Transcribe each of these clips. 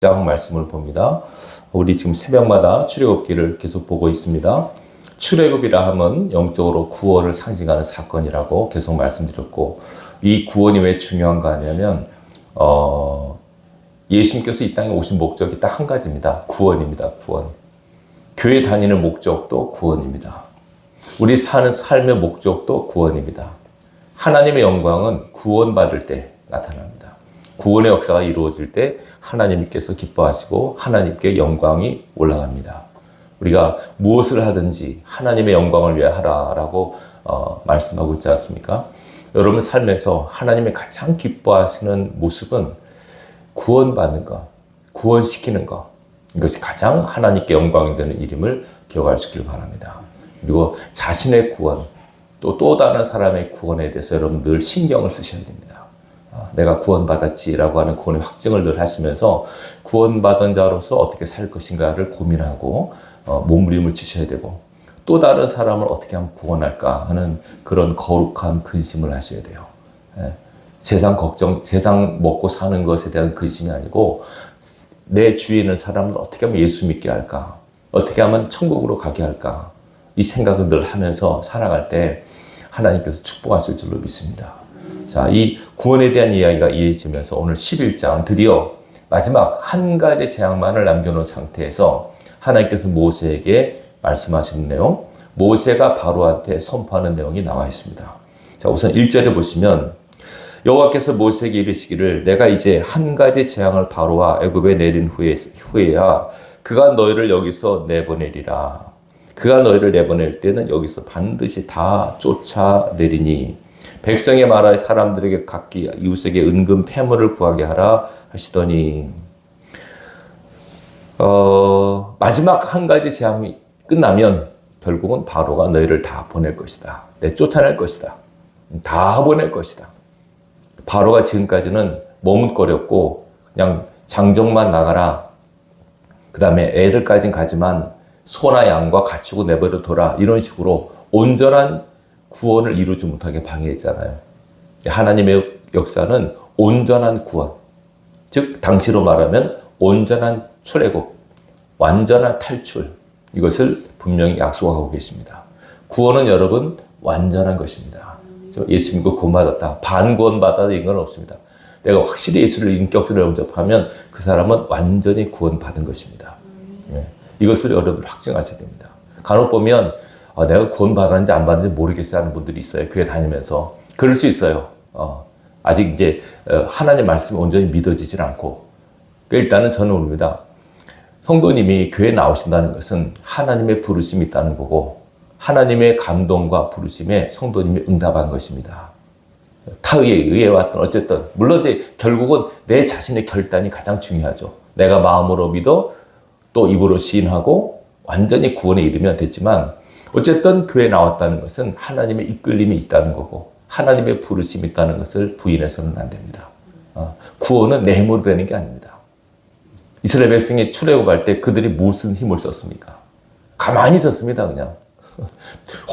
장 말씀을 봅니다. 우리 지금 새벽마다 출애굽기를 계속 보고 있습니다. 출애굽이라 하면 영적으로 구원을 상징하는 사건이라고 계속 말씀드렸고, 이 구원이 왜 중요한가 하냐면 예수님께서 이 땅에 오신 목적이 딱 한 가지입니다. 구원입니다. 구원. 교회 다니는 목적도 구원입니다. 우리 사는 삶의 목적도 구원입니다. 하나님의 영광은 구원받을 때 나타납니다. 구원의 역사가 이루어질 때 하나님께서 기뻐하시고 하나님께 영광이 올라갑니다. 우리가 무엇을 하든지 하나님의 영광을 위해 하라라고 말씀하고 있지 않습니까? 여러분 삶에서 하나님의 가장 기뻐하시는 모습은 구원받는 것, 구원시키는 것, 이것이 가장 하나님께 영광이 되는 일임을 기억할 수 있기를 바랍니다. 그리고 자신의 구원, 또 다른 사람의 구원에 대해서 여러분 늘 신경을 쓰셔야 됩니다. 내가 구원받았지라고 하는 구원의 확증을 늘 하시면서 구원받은 자로서 어떻게 살 것인가를 고민하고 몸부림을 치셔야 되고, 또 다른 사람을 어떻게 하면 구원할까 하는 그런 거룩한 근심을 하셔야 돼요. 세상 걱정, 세상 먹고 사는 것에 대한 근심이 아니고 내 주위에 있는 사람을 어떻게 하면 예수 믿게 할까, 어떻게 하면 천국으로 가게 할까, 이 생각을 늘 하면서 살아갈 때 하나님께서 축복하실 줄로 믿습니다. 자, 이 구원에 대한 이야기가 이해지면서 오늘 11장 드디어 마지막 한 가지 재앙만을 남겨놓은 상태에서 하나님께서 모세에게 말씀하시는 내용, 모세가 바로한테 선포하는 내용이 나와 있습니다. 자, 우선 1절에 보시면 여호와께서 모세에게 이르시기를 내가 이제 한 가지 재앙을 바로와 애굽에 내린 후에야 그가 너희를 여기서 내보내리라. 그가 너희를 내보낼 때는 여기서 반드시 다 쫓아내리니 백성의 말하여 사람들에게 각기 이웃에게 은금 패물을 구하게 하라 하시더니, 마지막 한 가지 재앙이 끝나면 결국은 바로가 너희를 다 보낼 것이다. 쫓아낼 것이다. 다 보낼 것이다. 바로가 지금까지는 머뭇거렸고 그냥 장정만 나가라, 그 다음에 애들까지는 가지만 소나 양과 가축을 내버려 둬라, 이런 식으로 온전한 구원을 이루지 못하게 방해했잖아요. 하나님의 역사는 온전한 구원, 즉 당시로 말하면 온전한 출애굽, 완전한 탈출, 이것을 분명히 약속하고 계십니다. 구원은 여러분 완전한 것입니다. 예수 믿고 구원받았다, 반구원받았다, 이런 건 없습니다. 내가 확실히 예수를 인격적으로 영접하면 그 사람은 완전히 구원받은 것입니다. 이것을 여러분 확증하셔야 됩니다. 간혹 보면 내가 구원받았는지 안 받았는지 모르겠어 하는 분들이 있어요. 교회 다니면서. 그럴 수 있어요. 아직 이제 하나님 말씀이 온전히 믿어지질 않고. 일단은 저는 봅니다. 성도님이 교회에 나오신다는 것은 하나님의 부르심이 있다는 거고, 하나님의 감동과 부르심에 성도님이 응답한 것입니다. 타의에 의해 왔든 어쨌든, 물론 이제 결국은 내 자신의 결단이 가장 중요하죠. 내가 마음으로 믿어 또 입으로 시인하고 완전히 구원에 이르면 됐지만, 어쨌든 교회에 나왔다는 것은 하나님의 이끌림이 있다는 거고 하나님의 부르심이 있다는 것을 부인해서는 안 됩니다. 구원은 내 힘으로 되는 게 아닙니다. 이스라엘 백성이 출애굽할 때 그들이 무슨 힘을 썼습니까? 가만히 있었습니다. 그냥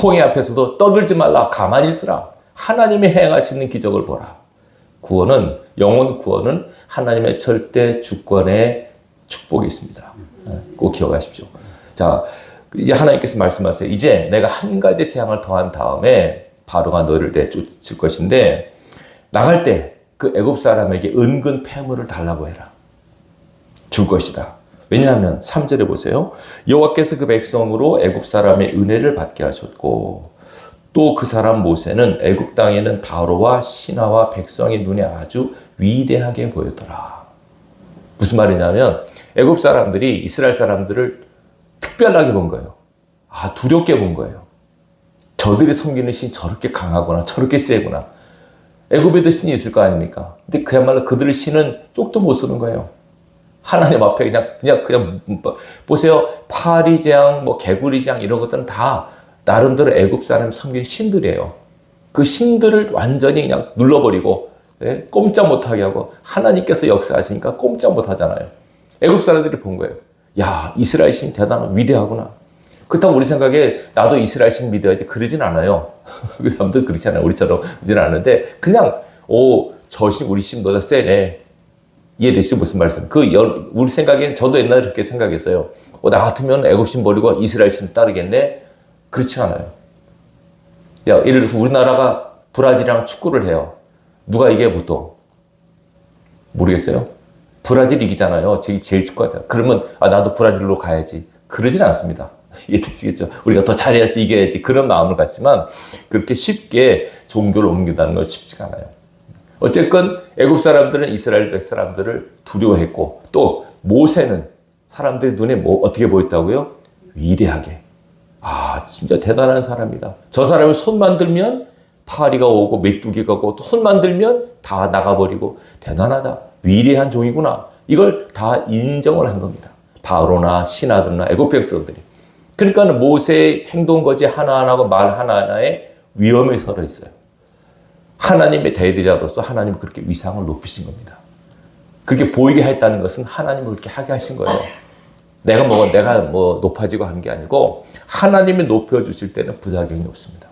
홍해 앞에서도 떠들지 말라, 가만히 있으라, 하나님이 행하시는 기적을 보라. 구원은, 영혼 구원은 하나님의 절대 주권의 축복이 있습니다. 꼭 기억하십시오. 자, 이제 하나님께서 말씀하세요. 이제 내가 한 가지 재앙을 더한 다음에 바로가 너를 내쫓을 것인데, 나갈 때 그 애굽 사람에게 은근 패물을 달라고 해라. 줄 것이다. 왜냐하면 3절에 보세요. 여호와께서 그 백성으로 애굽 사람의 은혜를 받게 하셨고, 또 그 사람 모세는 애굽 땅에는 바로와 신하와 백성의 눈에 아주 위대하게 보였더라. 무슨 말이냐면 애굽 사람들이 이스라엘 사람들을 특별하게 본 거예요. 두렵게 본 거예요. 저들이 섬기는 신이 저렇게 강하구나, 저렇게 세구나. 애굽에도 신이 있을 거 아닙니까? 근데 그야말로 그들의 신은 쪽도 못 쓰는 거예요. 하나님 앞에 그냥 보세요. 파리재앙, 개구리재앙 이런 것들은 다 나름대로 애굽 사람이 섬기는 신들이에요. 그 신들을 완전히 그냥 눌러버리고 꼼짝 못하게 하고, 하나님께서 역사하시니까 꼼짝 못하잖아요. 애굽 사람들이 본 거예요. 야, 이스라엘 신 대단하고 위대하구나. 그렇다고 우리 생각에 나도 이스라엘 신 믿어야지, 그러진 않아요. 그 사람들 그렇지 않아요. 우리처럼 그러진 않는데 그냥 저 신, 우리 신 너다 세네. 이해되시죠? 무슨 말씀? 우리 생각엔 저도 옛날에 그렇게 생각했어요. 나 같으면 애굽신 버리고 이스라엘신 따르겠네? 그렇지 않아요. 예를 들어서 우리나라가 브라질이랑 축구를 해요. 누가 이게 보통? 모르겠어요? 브라질 이기잖아요. 제일 축구하잖아요. 그러면 나도 브라질로 가야지. 그러진 않습니다. 이해되시겠죠? 우리가 더 잘해야지 이겨야지. 그런 마음을 갖지만 그렇게 쉽게 종교를 옮긴다는 건 쉽지가 않아요. 어쨌건 애굽 사람들은 이스라엘 사람들을 두려워했고 또 모세는 사람들의 눈에 어떻게 보였다고요? 위대하게. 진짜 대단한 사람이다. 저 사람을 손만 들면 파리가 오고 메뚜기가 오고 또 손만 들면 다 나가버리고 대단하다. 위대한 종이구나. 이걸 다 인정을 한 겁니다. 바로나 신하들이나 애굽 백성들이. 그러니까 모세의 행동 거지 하나하나고 말 하나하나에 위험이 서려 있어요. 하나님의 대리자로서 하나님은 그렇게 위상을 높이신 겁니다. 그렇게 보이게 했다는 것은 하나님을 그렇게 하게 하신 거예요. 내가 높아지고 하는 게 아니고 하나님이 높여주실 때는 부작용이 없습니다.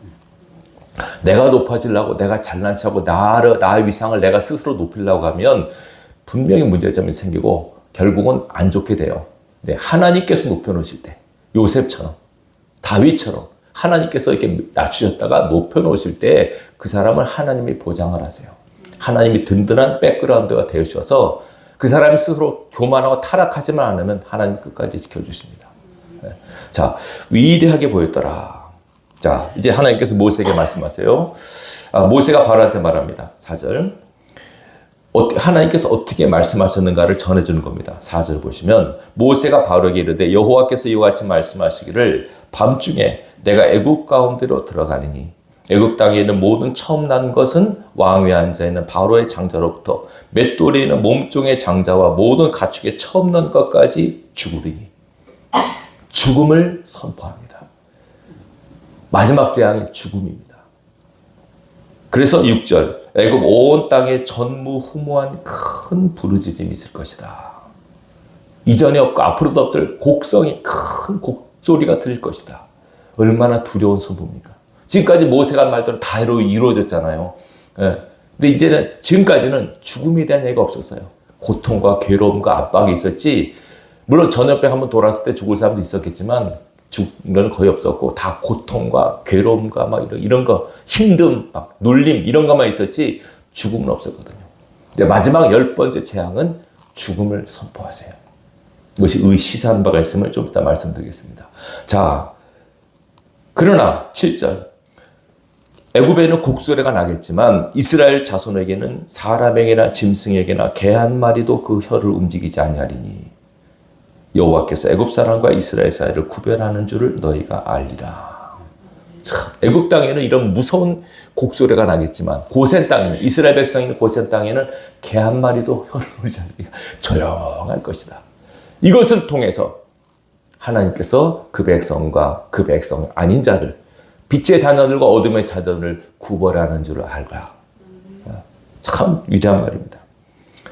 내가 높아지려고 내가 잘난 척하고 나의 위상을 내가 스스로 높이려고 하면 분명히 문제점이 생기고 결국은 안 좋게 돼요. 근데 하나님께서 높여놓으실 때 요셉처럼 다윗처럼 하나님께서 이렇게 낮추셨다가 높여놓으실 때 그 사람을 하나님이 보장을 하세요. 하나님이 든든한 백그라운드가 되어주셔서 그 사람이 스스로 교만하고 타락하지만 않으면 하나님 끝까지 지켜주십니다. 자, 위대하게 보였더라. 자, 이제 하나님께서 모세에게 말씀하세요. 모세가 바로한테 말합니다. 4절. 하나님께서 어떻게 말씀하셨는가를 전해주는 겁니다. 4절 보시면 모세가 바로에게 이르되 여호와께서 이와 같이 말씀하시기를 밤중에 내가 애굽 가운데로 들어가리니 애굽 땅에 있는 모든 처음 난 것은 왕위에 앉아 있는 바로의 장자로부터 맷돌에 있는 몸종의 장자와 모든 가축의 처음 난 것까지 죽으리니. 죽음을 선포합니다. 마지막 재앙이 죽음입니다. 그래서 6절 애굽 온 땅에 전무후무한 큰 부르짖음이 있을 것이다. 이전에 없고 앞으로도 없을 곡성이 큰 곡소리가 들릴 것이다. 얼마나 두려운 선포입니까? 지금까지 모세가 한 말대로 다 이루어졌잖아요. 근데 이제는 지금까지는 죽음에 대한 얘기가 없었어요. 고통과 괴로움과 압박이 있었지. 물론 전염병 한번 돌았을 때 죽을 사람도 있었겠지만 죽는 건 거의 없었고 다 고통과 괴로움과 막 이런 거 힘듦, 막 눌림 이런 것만 있었지 죽음은 없었거든요. 근데 마지막 10번째 재앙은 죽음을 선포하세요. 이것이 시사한 바가 있음을 좀 이따 말씀드리겠습니다. 자, 그러나 7절 애굽에는 곡소리가 나겠지만 이스라엘 자손에게는 사람에게나 짐승에게나 개 한 마리도 그 혀를 움직이지 아니하리니 여호와께서 애굽 사람과 이스라엘 사이를 구별하는 줄을 너희가 알리라. 참, 애굽 땅에는 이런 무서운 곡소리가 나겠지만 고센 땅에는 이스라엘 백성이 있는 고센 땅에는 개 한 마리도 혀를 울리지 않으리라. 조용할 것이다. 이것을 통해서 하나님께서 그 백성과 그 백성 아닌 자들 빛의 자녀들과 어둠의 자녀들을 구별하는 줄을 알라. 참 위대한 말입니다.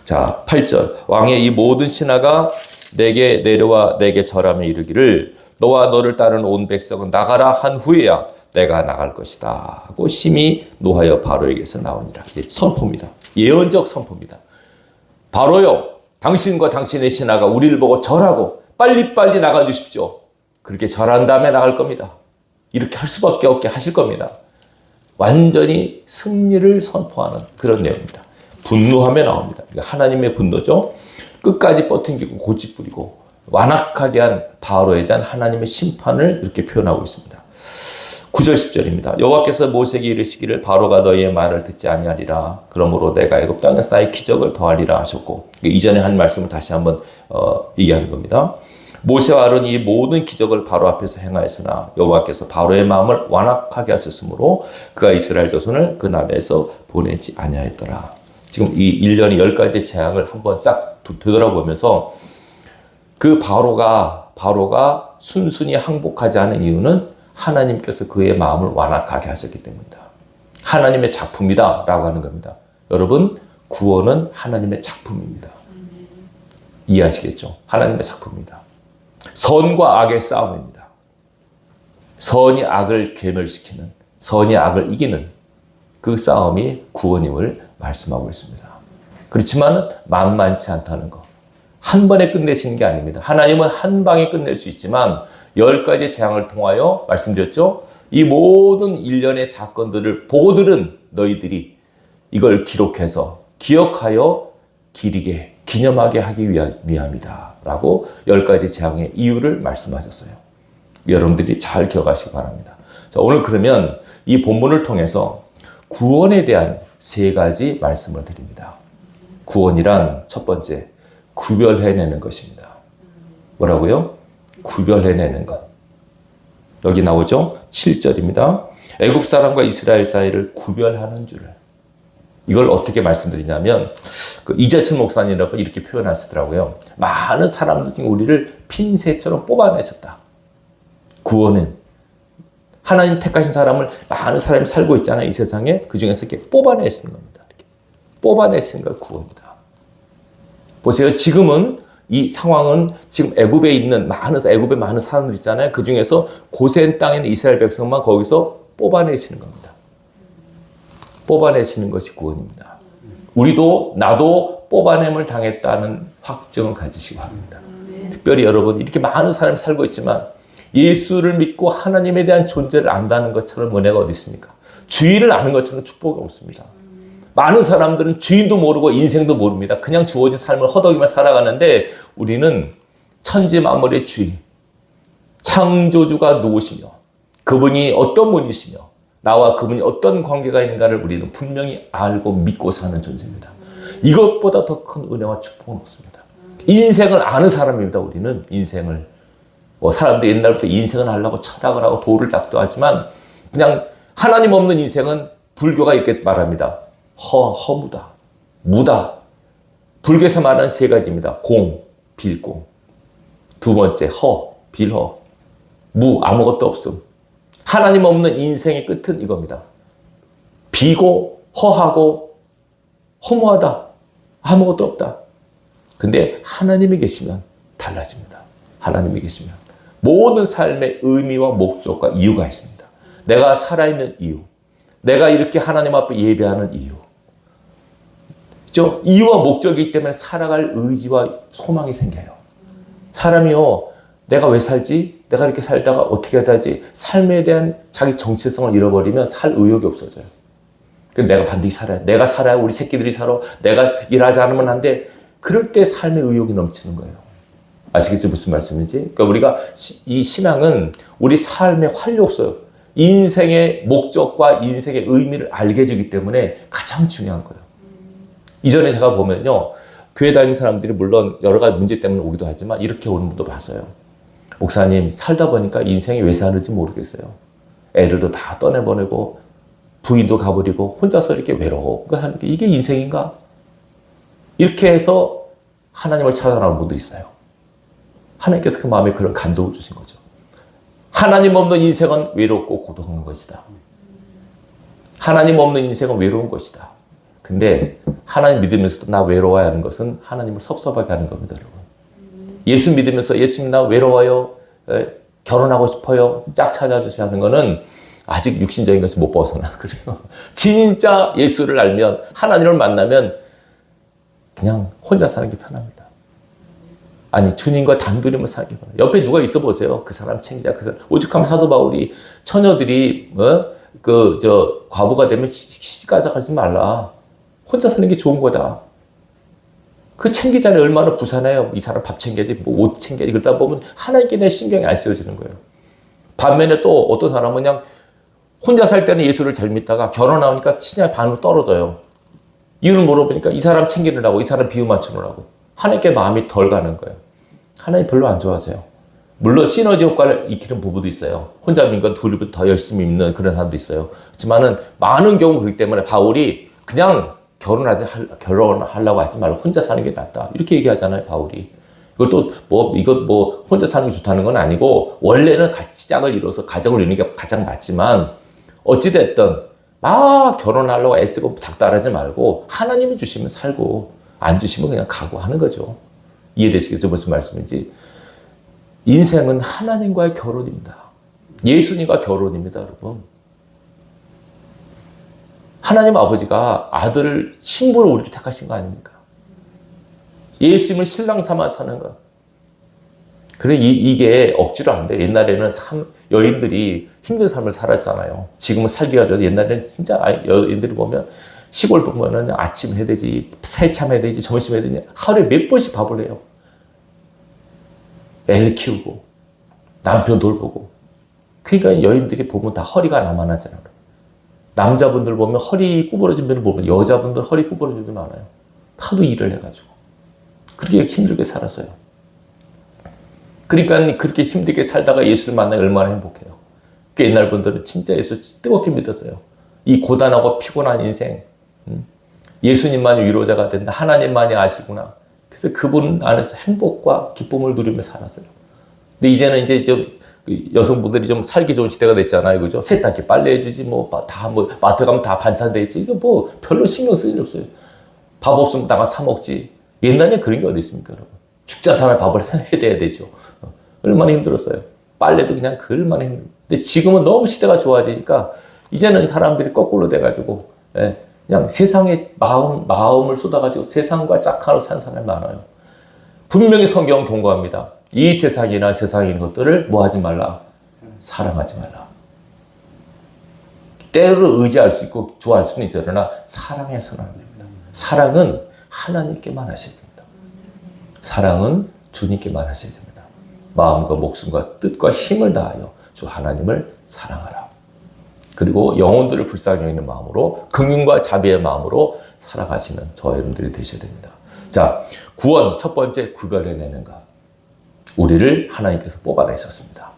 자, 8절 왕의 이 모든 신하가 내게 내려와 내게 절하며 이르기를 너와 너를 따르는 온 백성은 나가라 한 후에야 내가 나갈 것이다 하고 심히 노하여 바로에게서 나오니라. 선포입니다. 예언적 선포입니다. 바로요, 당신과 당신의 신하가 우리를 보고 절하고 빨리빨리 나가 주십시오. 그렇게 절한 다음에 나갈 겁니다. 이렇게 할 수밖에 없게 하실 겁니다. 완전히 승리를 선포하는 그런 내용입니다. 분노하며 나옵니다. 하나님의 분노죠. 끝까지 뻗팅기고 고집부리고 완악하게 한 바로에 대한 하나님의 심판을 이렇게 표현하고 있습니다. 9절 10절입니다. 여호와께서 모세에게 이르시기를 바로가 너희의 말을 듣지 아니하리라. 그러므로 내가 애굽 땅에서 나의 기적을 더하리라 하셨고 이전에 한 말씀을 다시 한번 얘기하는 겁니다. 모세와 아론이 이 모든 기적을 바로 앞에서 행하였으나 여호와께서 바로의 마음을 완악하게 하셨으므로 그가 이스라엘 자손을 그 나라에서 보내지 아니하였더라. 지금 이 1년이 10가지 재앙을 한번 싹 되돌아보면서 그 바로가 순순히 항복하지 않은 이유는 하나님께서 그의 마음을 완악하게 하셨기 때문이다. 하나님의 작품이다 라고 하는 겁니다. 여러분, 구원은 하나님의 작품입니다. 이해하시겠죠? 하나님의 작품입니다. 선과 악의 싸움입니다. 선이 악을 괴멸시키는, 선이 악을 이기는 그 싸움이 구원임을 말씀하고 있습니다. 그렇지만 만만치 않다는 거. 한 번에 끝내시는 게 아닙니다. 하나님은 한 방에 끝낼 수 있지만 10가지 재앙을 통하여 말씀드렸죠. 이 모든 일련의 사건들을 보고 들은 너희들이 이걸 기록해서 기억하여 기리게 기념하게 하기 위함이다 라고 10가지 재앙의 이유를 말씀하셨어요. 여러분들이 잘 기억하시기 바랍니다. 자, 오늘 그러면 이 본문을 통해서 구원에 대한 3가지 말씀을 드립니다. 구원이란 첫 번째, 구별해내는 것입니다. 뭐라고요? 구별해내는 것. 여기 나오죠? 7절입니다. 애굽 사람과 이스라엘 사이를 구별하는 줄. 이걸 어떻게 말씀드리냐면 이재철 목사님이라고 이렇게 표현하시더라고요. 많은 사람들 중에 우리를 핀셋처럼 뽑아내셨다. 구원은 하나님 택하신 사람을 많은 사람이 살고 있잖아요. 이 세상에. 그 중에서 이렇게 뽑아내시는 겁니다. 이렇게. 뽑아내시는 걸 구원이다. 보세요. 지금은 이 상황은 지금 애굽에 있는 애굽에 많은 사람들 있잖아요. 그 중에서 고센 땅에 있는 이스라엘 백성만 거기서 뽑아내시는 겁니다. 뽑아내시는 것이 구원입니다. 우리도 나도 뽑아냄을 당했다는 확증을 가지시기 바랍니다. 특별히 여러분 이렇게 많은 사람이 살고 있지만 예수를 믿고 하나님에 대한 존재를 안다는 것처럼 은혜가 어디 있습니까? 주의를 아는 것처럼 축복이 없습니다. 많은 사람들은 주인도 모르고 인생도 모릅니다. 그냥 주어진 삶을 허덕이며 살아가는데 우리는 천지 만물의 주인, 창조주가 누구시며 그분이 어떤 분이시며 나와 그분이 어떤 관계가 있는가를 우리는 분명히 알고 믿고 사는 존재입니다. 이것보다 더 큰 은혜와 축복은 없습니다. 인생을 아는 사람입니다. 우리는 인생을. 사람들이 옛날부터 인생을 하려고 철학을 하고 도를 닦도 하지만 그냥 하나님 없는 인생은 불교가 이렇게 말합니다. 허무다. 무다. 불교에서 말하는 3가지입니다. 공, 빌공. 2번째, 빌허. 무, 아무것도 없음. 하나님 없는 인생의 끝은 이겁니다. 비고, 허하고, 허무하다. 아무것도 없다. 근데 하나님이 계시면 달라집니다. 하나님이 계시면. 모든 삶의 의미와 목적과 이유가 있습니다. 내가 살아있는 이유. 내가 이렇게 하나님 앞에 예배하는 이유. 그렇죠? 이유와 목적이기 때문에 살아갈 의지와 소망이 생겨요. 사람이요. 내가 왜 살지? 내가 이렇게 살다가 어떻게 해야지? 삶에 대한 자기 정체성을 잃어버리면 살 의욕이 없어져요. 그래서 내가 반드시 살아야 돼. 내가 살아야 우리 새끼들이 살아. 내가 일하지 않으면 안 돼. 그럴 때 삶의 의욕이 넘치는 거예요. 아시겠죠? 무슨 말씀인지? 그러니까 우리가 이 신앙은 우리 삶의 활력소요. 인생의 목적과 인생의 의미를 알게 해주기 때문에 가장 중요한 거예요. 이전에 제가 보면요. 교회 다니는 사람들이 물론 여러 가지 문제 때문에 오기도 하지만 이렇게 오는 분도 봤어요. 목사님, 살다 보니까 인생이 왜 사는지 모르겠어요. 애들도 다 떠내보내고 부인도 가버리고 혼자서 이렇게 외로워. 그러니까 이게 인생인가? 이렇게 해서 하나님을 찾아나오는 분도 있어요. 하나님께서 그 마음에 그런 감동을 주신 거죠. 하나님 없는 인생은 외롭고 고독한 것이다. 하나님 없는 인생은 외로운 것이다. 근데 하나님 믿으면서도 나 외로워야 하는 것은 하나님을 섭섭하게 하는 겁니다, 여러분. 예수 믿으면서 예수님 나 외로워요. 결혼하고 싶어요. 짝 찾아주세요 하는 거는 아직 육신적인 것을 못 벗어나. 그래요. 진짜 예수를 알면 하나님을 만나면 그냥 혼자 사는 게 편합니다. 아니 주님과 단둘이만 사는 게 편합니다. 옆에 누가 있어 보세요. 그 사람 챙기자. 그 사람. 오죽하면 사도 바울이 처녀들이 과부가 되면 시집가다 가지 말라. 혼자 사는 게 좋은 거다. 그 챙기자니 얼마나 부산해요. 이 사람 밥 챙겨야지, 옷 챙겨야지. 그러다 보면 하나님께 내 신경이 안 쓰여지는 거예요. 반면에 또 어떤 사람은 그냥 혼자 살 때는 예수를 잘 믿다가 결혼하니까 신앙이 반으로 떨어져요. 이유를 물어보니까 이 사람 챙기느라고, 이 사람 비유 맞추느라고. 하나님께 마음이 덜 가는 거예요. 하나님 별로 안 좋아하세요. 물론 시너지 효과를 익히는 부부도 있어요. 혼자 믿고 둘이 더 열심히 믿는 그런 사람도 있어요. 그렇지만은 많은 경우 그렇기 때문에 바울이 그냥 결혼하려고 하지 말고 혼자 사는 게 낫다. 이렇게 얘기하잖아요, 바울이. 이것도 혼자 사는 게 좋다는 건 아니고, 원래는 같이 짝을 이뤄서 가정을 이루는 게 가장 낫지만, 어찌됐든, 막 결혼하려고 애쓰고 닥달하지 말고, 하나님이 주시면 살고, 안 주시면 그냥 가고 하는 거죠. 이해되시겠죠? 무슨 말씀인지. 인생은 하나님과의 결혼입니다. 예수님과 결혼입니다, 여러분. 하나님 아버지가 아들을 신부로 우리를 택하신 거 아닙니까? 예수님을 신랑 삼아 사는 것. 그래, 이게 억지로 안 돼. 옛날에는 참 여인들이 힘든 삶을 살았잖아요. 지금은 살기가 좋아도 옛날에는 진짜 여인들이 보면 시골 보면은 아침 해야 되지, 새참 해야 되지, 점심 해야 되지, 하루에 몇 번씩 밥을 해요. 애 키우고, 남편 돌보고. 그러니까 여인들이 보면 다 허리가 나만하잖아요. 남자분들 보면 허리 구부러진 분을 보면 여자분들 허리 구부러진 분들 많아요. 하도 일을 해가지고. 그렇게 힘들게 살았어요. 그러니까 그렇게 힘들게 살다가 예수를 만나면 얼마나 행복해요. 그 옛날 분들은 진짜 예수 뜨겁게 믿었어요. 이 고단하고 피곤한 인생, 예수님만이 위로자가 된다. 하나님만이 아시구나. 그래서 그분 안에서 행복과 기쁨을 누리며 살았어요. 근데 이제는 이제 좀 여성분들이 좀 살기 좋은 시대가 됐잖아요. 그죠? 세탁기 빨래해주지, 마트 가면 다 반찬 돼 있지. 이거 뭐 별로 신경 쓸 일 없어요. 밥 없으면 나가 사 먹지. 옛날에 그런 게 어디 있습니까, 여러분? 죽자 살아 밥을 해야 되죠. 얼마나 힘들었어요. 빨래도 그냥 얼마나 힘들어요. 근데 지금은 너무 시대가 좋아지니까 이제는 사람들이 거꾸로 돼가지고, 그냥 세상에 마음을 쏟아가지고 세상과 짝하로 산 사람이 많아요. 분명히 성경은 경고합니다. 이 세상이나 세상에 있는 것들을 뭐 하지 말라? 사랑하지 말라. 때로 의지할 수 있고 좋아할 수는 있어요. 그러나 사랑해서는 안 됩니다. 사랑은 하나님께만 하셔야 됩니다. 사랑은 주님께만 하셔야 됩니다. 마음과 목숨과 뜻과 힘을 다하여 주 하나님을 사랑하라. 그리고 영혼들을 불쌍히 여기는 마음으로, 긍휼과 자비의 마음으로 살아가시는 저와 여러분들이 되셔야 됩니다. 자, 구원 첫 번째, 구별해내는 것. 우리를 하나님께서 뽑아내셨습니다.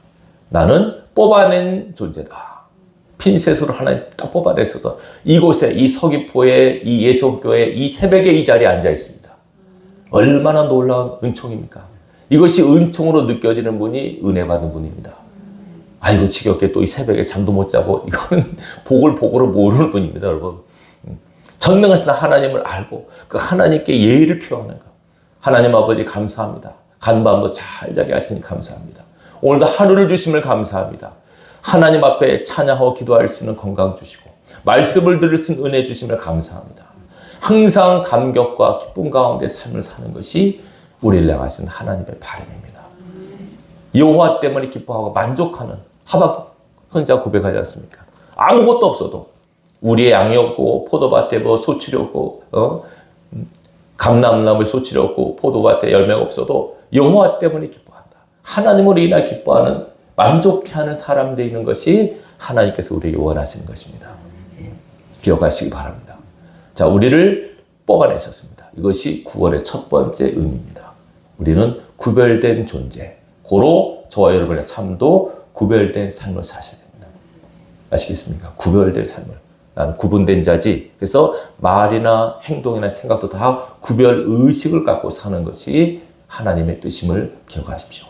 나는 뽑아낸 존재다. 핀셋으로 하나님 딱 뽑아내셔서 이곳에, 이 서귀포에, 이 예수교회, 이 새벽에 이 자리에 앉아 있습니다. 얼마나 놀라운 은총입니까? 이것이 은총으로 느껴지는 분이 은혜 받은 분입니다. 아이고 지겹게 또 이 새벽에 잠도 못 자고, 이거는 복으로 모르는 분입니다, 여러분. 전능하신 하나님을 알고 그 하나님께 예의를 표하는 것. 하나님 아버지 감사합니다. 간밤도 잘 자게 하시니 감사합니다. 오늘도 하루를 주심을 감사합니다. 하나님 앞에 찬양하고 기도할 수 있는 건강 주시고 말씀을 들을 수 있는 은혜 주심을 감사합니다. 항상 감격과 기쁨 가운데 삶을 사는 것이 우리를 향하신 하나님의 바람입니다. 여호와 때문에 기뻐하고 만족하는 하박국 선지자가 고백하지 않습니까? 아무것도 없어도, 우리의 양이 없고 포도밭에 뭐 소출이 없고 감람나무에 소출이 없고 포도밭에 열매가 없어도 여호와 때문에 기뻐한다. 하나님으로 인하 기뻐하는, 만족해하는 사람 되는 것이 하나님께서 우리에게 원하시는 것입니다. 기억하시기 바랍니다. 자, 우리를 뽑아내셨습니다. 이것이 구원의 첫 번째 의미입니다. 우리는 구별된 존재. 고로 저와 여러분의 삶도 구별된 삶을 사셔야 됩니다. 아시겠습니까? 구별된 삶을. 나는 구분된 자지. 그래서 말이나 행동이나 생각도 다 구별 의식을 갖고 사는 것이 하나님의 뜻임을 기억하십시오.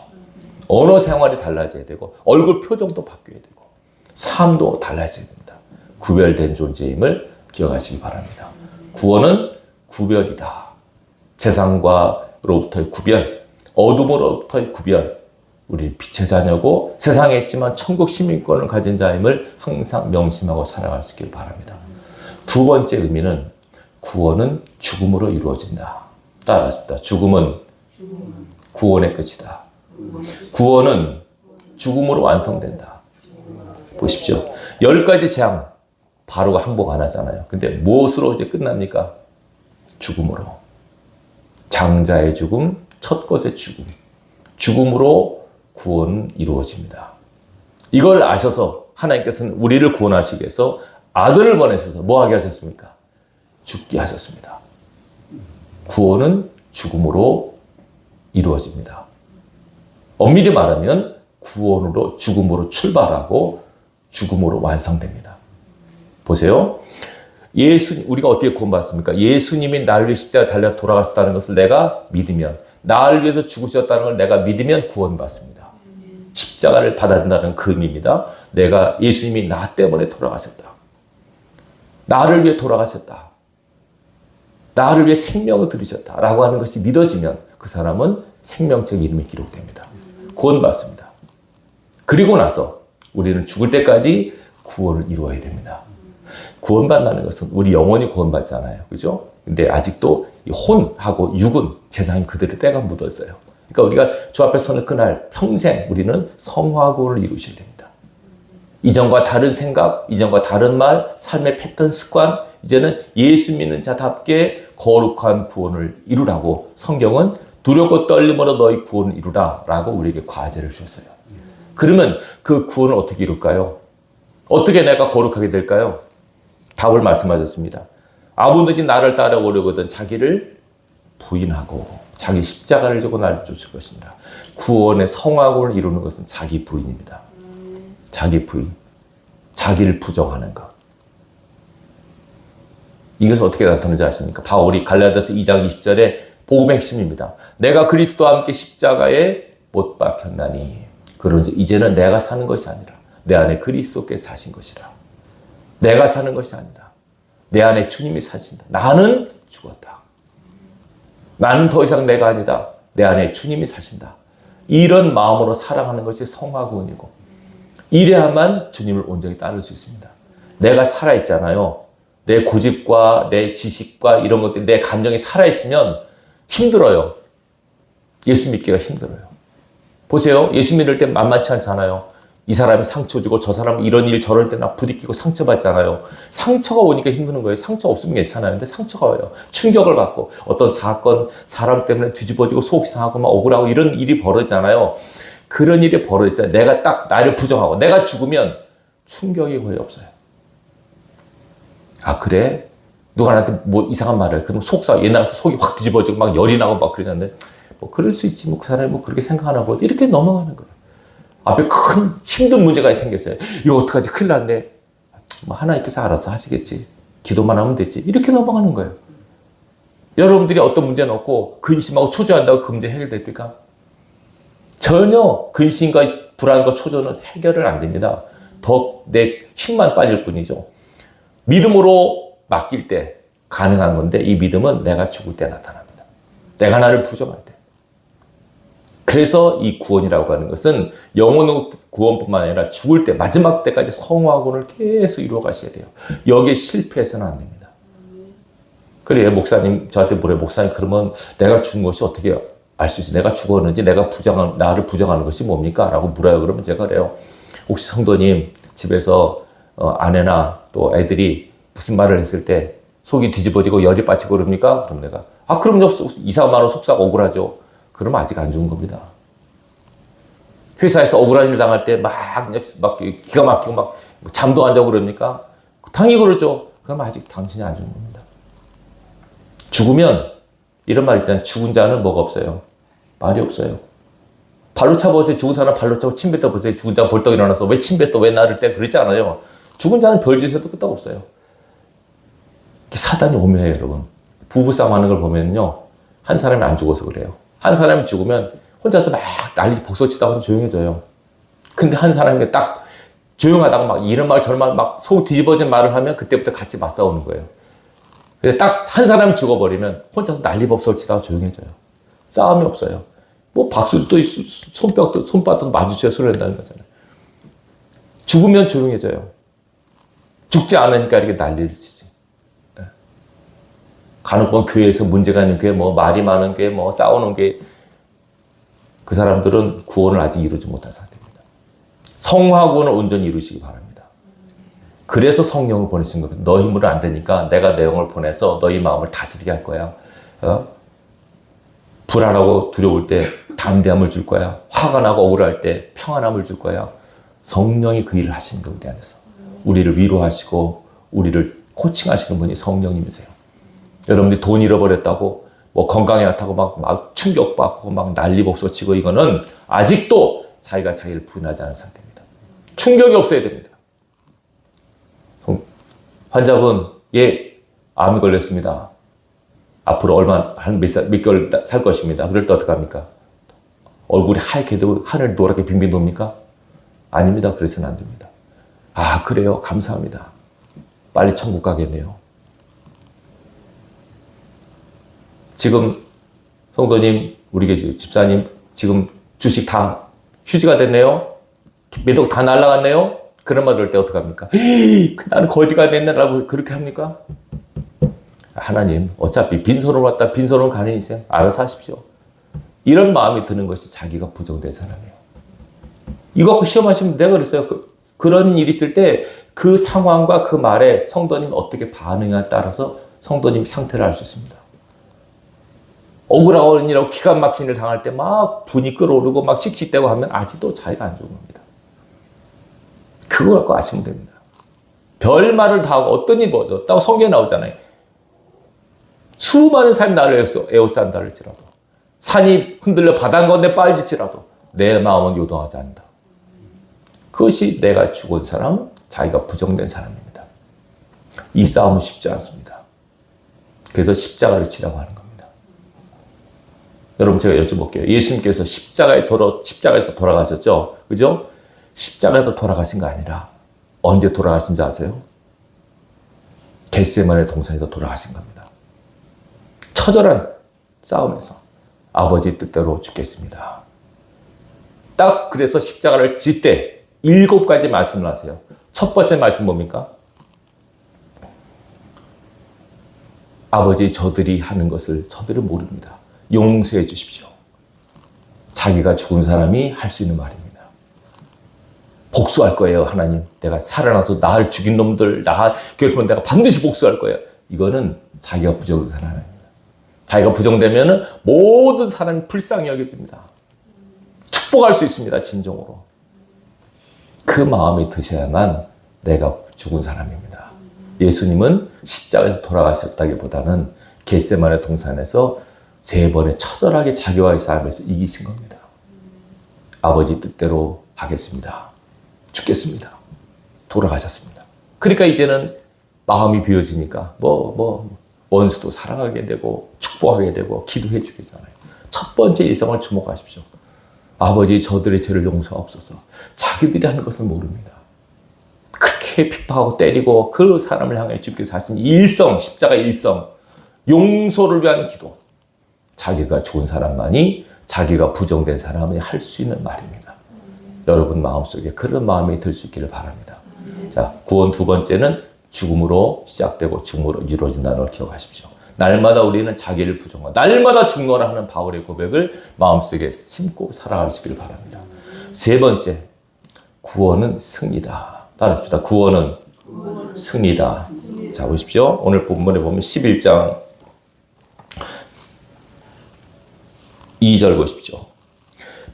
언어 생활이 달라져야 되고 얼굴 표정도 바뀌어야 되고 삶도 달라져야 됩니다. 구별된 존재임을 기억하시기 바랍니다. 구원은 구별이다. 세상과로부터의 구별, 어둠으로부터의 구별. 우리 빛의 자녀고 세상에 있지만 천국 시민권을 가진 자임을 항상 명심하고 살아갈 수 있기를 바랍니다. 두 번째 의미는 구원은 죽음으로 이루어진다. 따라하십니다. 죽음은 구원의 끝이다. 구원은 죽음으로 완성된다. 보십시오. 10가지 재앙, 바로가 항복 안 하잖아요. 근데 무엇으로 이제 끝납니까? 죽음으로. 장자의 죽음, 첫 것의 죽음. 죽음으로 구원은 이루어집니다. 이걸 아셔서 하나님께서는 우리를 구원하시기 위해서 아들을 보내셔서 뭐 하게 하셨습니까? 죽게 하셨습니다. 구원은 죽음으로 이루어집니다. 엄밀히 말하면 구원으로, 죽음으로 출발하고 죽음으로 완성됩니다. 보세요. 우리가 어떻게 구원받습니까? 예수님이 나를 위해 십자가에 달려 돌아가셨다는 것을 내가 믿으면, 나를 위해서 죽으셨다는 걸 내가 믿으면 구원받습니다. 십자가를 받아들인다는 그 의미입니다. 내가, 예수님이 나 때문에 돌아가셨다. 나를 위해 돌아가셨다. 나를 위해 생명을 들이셨다. 라고 하는 것이 믿어지면 그 사람은 생명책 이름이 기록됩니다. 구원받습니다. 그리고 나서 우리는 죽을 때까지 구원을 이루어야 됩니다. 구원받는 것은 우리 영혼이 구원받잖아요. 그죠? 근데 아직도 이 혼하고 육은 세상에 그들의 때가 묻었어요. 그러니까 우리가 주 앞에 서는 그날 평생 우리는 성화구원을 이루셔야 됩니다. 이전과 다른 생각, 이전과 다른 말, 삶의 패턴, 습관, 이제는 예수 믿는 자답게 거룩한 구원을 이루라고 성경은 두렵고 떨림으로 너희 구원을 이루라 라고 우리에게 과제를 주셨어요. 그러면 그 구원을 어떻게 이룰까요? 어떻게 내가 거룩하게 될까요? 답을 말씀하셨습니다. 아무든지 나를 따라오려거든 자기를 부인하고 자기 십자가를 지고 나를 쫓을 것입니다. 구원의 성화구원을 이루는 것은 자기 부인입니다. 자기 부인. 자기를 부정하는 것. 이것은 어떻게 나타나는지 아십니까? 바울이 갈라디아서 2장 20절에 복음의 핵심입니다. 내가 그리스도와 함께 십자가에 못 박혔나니 그러면서 이제는 내가 사는 것이 아니라 내 안에 그리스도께서 사신 것이라. 내가 사는 것이 아니다. 내 안에 주님이 사신다. 나는 죽었다. 나는 더 이상 내가 아니다. 내 안에 주님이 사신다. 이런 마음으로 살아가는 것이 성화구원이고 이래야만 주님을 온전히 따를 수 있습니다. 내가 살아있잖아요. 내 고집과 내 지식과 이런 것들, 내 감정이 살아있으면 힘들어요. 예수 믿기가 힘들어요. 보세요. 예수 믿을 때 만만치 않잖아요. 이 사람이 상처 주고 저 사람은 이런 일 저럴 때 나 부딪히고 상처받잖아요. 상처가 오니까 힘드는 거예요. 상처 없으면 괜찮아요. 근데 상처가 와요. 충격을 받고 어떤 사건, 사람 때문에 뒤집어지고 속 상하고 막 억울하고 이런 일이 벌어지잖아요. 그런 일이 벌어질 때 내가 딱 나를 부정하고 내가 죽으면 충격이 거의 없어요. 아 그래? 누가 나한테 뭐 이상한 말을 해. 그럼 속상 옛날 같은 속이 확 뒤집어지고 막 열이 나고 막 그러는데 뭐 그럴 수 있지 뭐 그 사람이 뭐 그렇게 생각하나 보지 이렇게 넘어가는 거예요. 앞에 큰 힘든 문제가 생겼어요. 이거 어떡하지? 큰일 났네. 뭐 하나님께서 알아서 하시겠지. 기도만 하면 되지. 이렇게 넘어가는 거예요. 여러분들이 어떤 문제는 없고 근심하고 초조한다고 그 문제 해결됩니까? 전혀 근심과 불안과 초조는 해결은 안 됩니다. 더 내 힘만 빠질 뿐이죠. 믿음으로 맡길 때 가능한 건데 이 믿음은 내가 죽을 때 나타납니다. 내가 나를 부정할 때. 그래서 이 구원이라고 하는 것은 영혼의 구원뿐만 아니라 죽을 때 마지막 때까지 성화구원을 계속 이루어 가셔야 돼요. 여기에 실패해서는 안 됩니다. 그래 목사님 저한테 뭐래 목사님 그러면 내가 죽은 것이 어떻게 알 수 있어요? 내가 죽었는지 내가 나를 부정하는 것이 뭡니까? 라고 물어요. 그러면 제가 그래요. 혹시 성도님 집에서 아내나 또 애들이 무슨 말을 했을 때 속이 뒤집어지고 열이 빠지고 그럽니까? 그럼 내가 그럼요. 이상한 말은 속삭 억울하죠. 그러면 아직 안 죽은 겁니다. 회사에서 억울한 일 당할 때 막 기가 막히고 막 잠도 안 자고 그럽니까? 당연히 그러죠. 그러면 아직 당신이 안 죽은 겁니다. 죽으면 이런 말 있잖아요. 죽은 자는 뭐가 없어요? 말이 없어요. 발로 차보세요. 죽은 사람 발로 차고 침 뱉어 보세요. 죽은 자가 벌떡 일어나서 왜 침 뱉어? 왜 나를 때? 그러지 않아요. 죽은 자는 별짓에도 끄떡 없어요. 사단이 오묘해요, 여러분. 부부싸움 하는 걸 보면요. 한 사람이 안 죽어서 그래요. 한 사람이 죽으면 혼자서 막 난리 복소치다가 조용해져요. 근데 한 사람이 딱 조용하다가 막 이런 말 저런 말 막 속 뒤집어진 말을 하면 그때부터 같이 맞싸우는 거예요. 근데 딱 한 사람이 죽어버리면 혼자서 난리 법석치다가 조용해져요. 싸움이 없어요. 뭐 박수도 손바닥도 마주쳐야 소리 낸다는 거잖아요. 죽으면 조용해져요. 죽지 않으니까 이렇게 난리를 치지. 간혹 교회에서 문제가 있는 게 뭐 말이 많은 게 뭐 싸우는 게 그 사람들은 구원을 아직 이루지 못한 상태입니다. 성화구원을 온전히 이루시기 바랍니다. 그래서 성령을 보내신 겁니다. 너 힘으로 안 되니까 내가 내 영을 보내서 너희 마음을 다스리게 할 거야. 불안하고 두려울 때 담대함을 줄 거야. 화가 나고 억울할 때 평안함을 줄 거야. 성령이 그 일을 하시는 겁니다. 우리 안에서. 우리를 위로하시고 우리를 코칭하시는 분이 성령님이세요. 여러분들이 돈 잃어버렸다고 뭐 건강에 나타나고 막 충격받고 막 난리 법석치고 이거는 아직도 자기가 자기를 부인하지 않은 상태입니다. 충격이 없어야 됩니다. 환자분, 암이 걸렸습니다. 앞으로 몇 개월 살 것입니다. 그럴 때 어떡합니까? 얼굴이 하얗게 되고 하늘 노랗게 빙빙 돕니까? 아닙니다. 그래서는 안 됩니다. 그래요. 감사합니다. 빨리 천국 가겠네요. 지금 성도님, 우리 집사님 지금 주식 다 휴지가 됐네요. 매덕 다 날라갔네요. 그런 말 들을 때 어떡합니까? 나는 거지가 됐네라고 그렇게 합니까? 하나님, 어차피 빈손으로 왔다 빈손으로 가는 인생 알아서 하십시오. 이런 마음이 드는 것이 자기가 부정된 사람이에요. 이거 갖고 시험하시면 내가 그랬어요. 그런 일이 있을 때 그 상황과 그 말에 성도님 어떻게 반응하냐에 따라서 성도님 상태를 알 수 있습니다. 억울하고 일이라고 기가 막힌 일을 당할 때 막 분이 끓어오르고 막 씩씩대고 하면 아직도 자기가 안 좋은 겁니다. 그걸 갖고 아시면 됩니다. 별말을 다 하고 어떤 일이 벌어졌다고 성경에 나오잖아요. 수많은 사람이 나를 에워싼다 할지라도 산이 흔들려 바다 가운데 빠질지라도 내 마음은 요동하지 않는다. 그것이 내가 죽은 사람, 자기가 부정된 사람입니다. 이 싸움은 쉽지 않습니다. 그래서 십자가를 치라고 하는 겁니다. 여러분 제가 여쭤볼게요. 예수님께서 십자가에서 돌아가셨죠? 그죠? 십자가에서 돌아가신 거 아니라 언제 돌아가신지 아세요? 겟세마네 동산에서 돌아가신 겁니다. 처절한 싸움에서 아버지 뜻대로 죽겠습니다. 딱 그래서 십자가를 질 때 7가지 말씀을 하세요. 첫 번째 말씀 뭡니까? 아버지 저들이 하는 것을 저들은 모릅니다. 용서해 주십시오. 자기가 죽은 사람이 할 수 있는 말입니다. 복수할 거예요, 하나님. 내가 살아나서 나를 죽인 놈들, 결국은 내가 반드시 복수할 거예요. 이거는 자기가 부정된 사람입니다. 자기가 부정되면 모든 사람이 불쌍히 여겨집니다. 축복할 수 있습니다, 진정으로. 그 마음이 드셔야만 내가 죽은 사람입니다. 예수님은 십자가에서 돌아가셨다기보다는 겟세마네 동산에서 3번의 처절하게 자기와의 싸움에서 이기신 겁니다. 아버지 뜻대로 하겠습니다. 죽겠습니다. 돌아가셨습니다. 그러니까 이제는 마음이 비워지니까 원수도 사랑하게 되고 축복하게 되고 기도해 주겠잖아요. 첫 번째 일성을 주목하십시오. 아버지 저들의 죄를 용서하옵소서. 자기들이 하는 것은 모릅니다. 그렇게 핍박하고 때리고 그 사람을 향해 주께서 하신 일성, 십자가 일성, 용서를 위한 기도. 자기가 죽은 사람만이 자기가 부정된 사람이 할 수 있는 말입니다. 여러분 마음속에 그런 마음이 들 수 있기를 바랍니다. 자, 구원 2번째는 죽음으로 시작되고 죽음으로 이루어진다는 걸 기억하십시오. 날마다 우리는 자기를 부정하고 날마다 죽노라 하는 바울의 고백을 마음속에 심고 살아갈 수 있기를 바랍니다. 3번째, 구원은 승리다. 따라합시다. 구원은 승리다. 자, 보십시오. 오늘 본문에 보면 11장 2절 보십시오.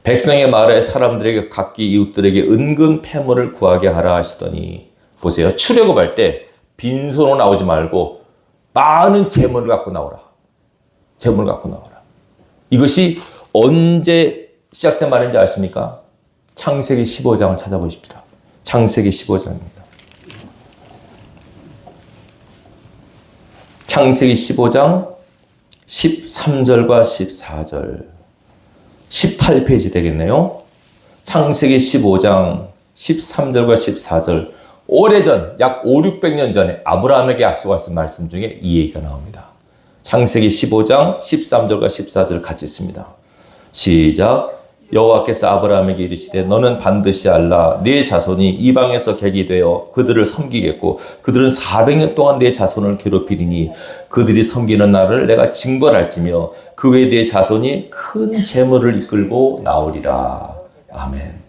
백성의 말에 사람들에게 각기 이웃들에게 은근 패물을 구하게 하라 하시더니, 보세요. 출애굽할 때 빈손으로 나오지 말고 많은 재물을 갖고 나오라. 재물을 갖고 나오라. 이것이 언제 시작된 말인지 아십니까? 창세기 15장을 찾아보십시다. 창세기 15장입니다. 창세기 15장 13절과 14절 18페이지 되겠네요. 창세기 15장 13절과 14절 오래전 약 5, 600년 전에 아브라함에게 약속하신 말씀 중에 이 얘기가 나옵니다. 창세기 15장 13절과 14절 같이 읽습니다. 시작. 여호와께서 아브라함에게 이르시되 너는 반드시 알라 네 자손이 이방에서 객이 되어 그들을 섬기겠고 그들은 400년 동안 네 자손을 괴롭히리니 그들이 섬기는 날을 내가 징벌할지며 그 외에 네 자손이 큰 재물을 이끌고 나오리라. 아멘.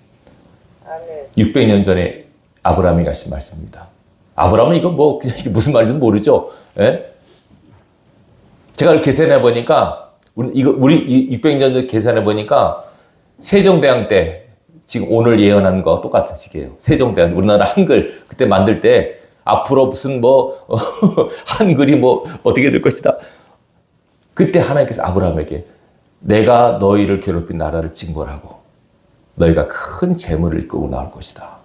600년 전에 아브라함이 하신 말씀입니다. 아브라함은 이거 그냥 이게 무슨 말인지 모르죠. 예? 제가 계산해 보니까 우리 600년 전 계산해 보니까 세종대왕 때 지금 오늘 예언한 거 똑같은 시기예요. 세종대왕 우리나라 한글 그때 만들 때 앞으로 무슨 한글이 어떻게 될 것이다. 그때 하나님께서 아브라함에게 내가 너희를 괴롭힌 나라를 징벌하고 너희가 큰 재물을 이끌고 나올 것이다.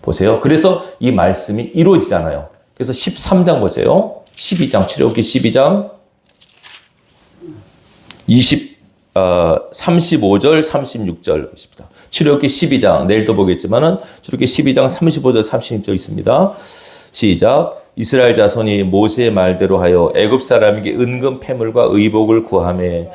보세요. 그래서 이 말씀이 이루어지잖아요. 그래서 13장 보세요. 12장 출애굽기 12장 35절 36절 보십니다. 출애굽기 12장 내일도 보겠지만은 출애굽기 12장 35절 36절 있습니다. 시작. 이스라엘 자손이 모세의 말대로 하여 애굽 사람에게 은금 패물과 의복을 구하매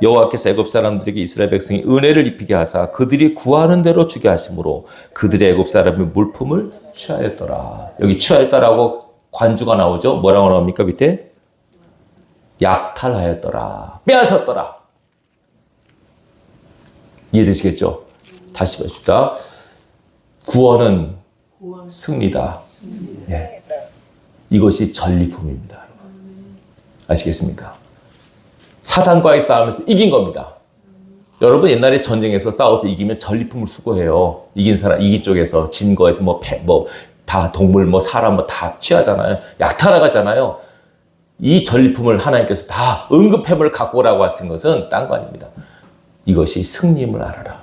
여호와께서 애굽 사람들에게 이스라엘 백성이 은혜를 입히게 하사 그들이 구하는 대로 주게 하심으로 그들의 애굽 사람의 물품을 취하였더라. 여기 취하였다라고 관주가 나오죠. 뭐라고 나옵니까 밑에? 약탈하였더라. 빼앗았더라. 이해되시겠죠? 다시 봅시다. 구원은 승리다. 예. 이것이 전리품입니다. 아시겠습니까? 사단과의 싸움에서 이긴 겁니다. 여러분 옛날에 전쟁에서 싸워서 이기면 전리품을 수거해요. 이긴 사람, 이긴 쪽에서 진 거에서 다 동물, 사람 다 취하잖아요. 약탈하잖아요. 이 전리품을 하나님께서 다 응급햄을 갖고 오라고 하신 것은 딴 거 아닙니다. 이것이 승리임을 알아라.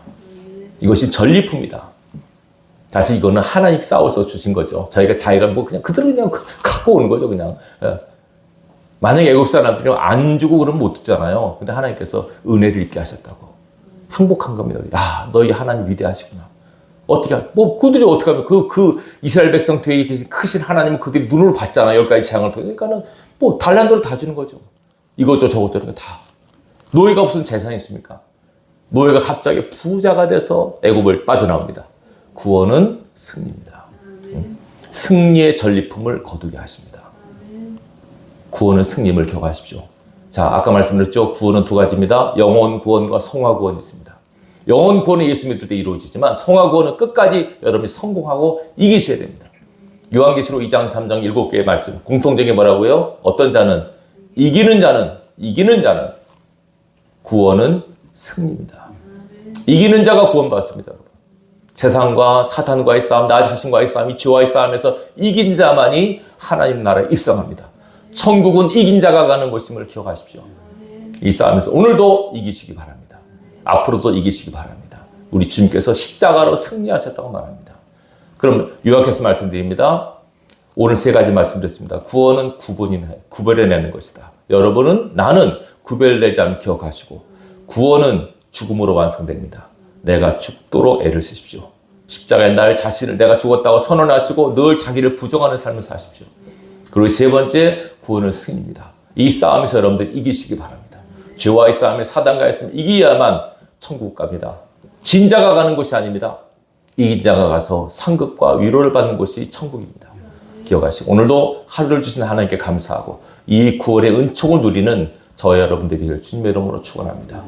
이것이 전리품이다. 다시 이거는 하나님 싸워서 주신 거죠. 자기가 그냥 그대로 갖고 오는 거죠, 그냥. 만약에 애굽 사람들이 안 주고 그러면 못 듣잖아요. 근데 하나님께서 은혜를 입게 하셨다고. 행복한 겁니다. 야, 너희 하나님 위대하시구나. 그들이 어떻게 하면 그 이스라엘 백성 뒤에 계신 크신 하나님은 그들이 눈으로 봤잖아요. 10가지 재앙을 통해. 그러니까는 달란트로 다 주는 거죠. 이것저 저것저것 다. 노예가 무슨 재산이 있습니까? 노예가 갑자기 부자가 돼서 애굽을 빠져나옵니다. 구원은 승리입니다. 승리의 전리품을 거두게 하십니다. 구원은 승리임을 기억하십시오. 자, 아까 말씀드렸죠. 구원은 두 가지입니다. 영혼 구원과 성화 구원이 있습니다. 영혼 구원은 예수 믿을 때 이루어지지만 성화 구원은 끝까지 여러분이 성공하고 이기셔야 됩니다. 요한계시록 2장, 3장 7개의 말씀. 공통적인 뭐라고요? 어떤 자는 이기는 자는 구원은 승리입니다. 이기는 자가 구원받습니다. 세상과 사탄과의 싸움, 나 자신과의 싸움, 이 죄와의 싸움에서 이긴 자만이 하나님 나라에 입성합니다. 천국은 이긴 자가 가는 곳임을 기억하십시오. 이 싸움에서 오늘도 이기시기 바랍니다. 앞으로도 이기시기 바랍니다. 우리 주님께서 십자가로 승리하셨다고 말합니다. 그럼 요약해서 말씀드립니다. 오늘 세 가지 말씀드렸습니다. 구원은 구별해내는 것이다. 나는 구별되지 않으면 기억하시고, 구원은 죽음으로 완성됩니다. 내가 죽도록 애를 쓰십시오. 십자가에 나를 자신을 내가 죽었다고 선언하시고 늘 자기를 부정하는 삶을 사십시오. 그리고 세 번째, 구원은 승리입니다. 이 싸움에서 여러분들 이기시기 바랍니다. 죄와의 싸움에 사단과의 싸움에 이기야만 천국 갑니다. 진 자가 가는 곳이 아닙니다. 이긴 자가 가서 상급과 위로를 받는 곳이 천국입니다. 기억하시고 오늘도 하루를 주신 하나님께 감사하고 이 구원의 은총을 누리는 저와 여러분들이 주님의 이름으로 축원합니다.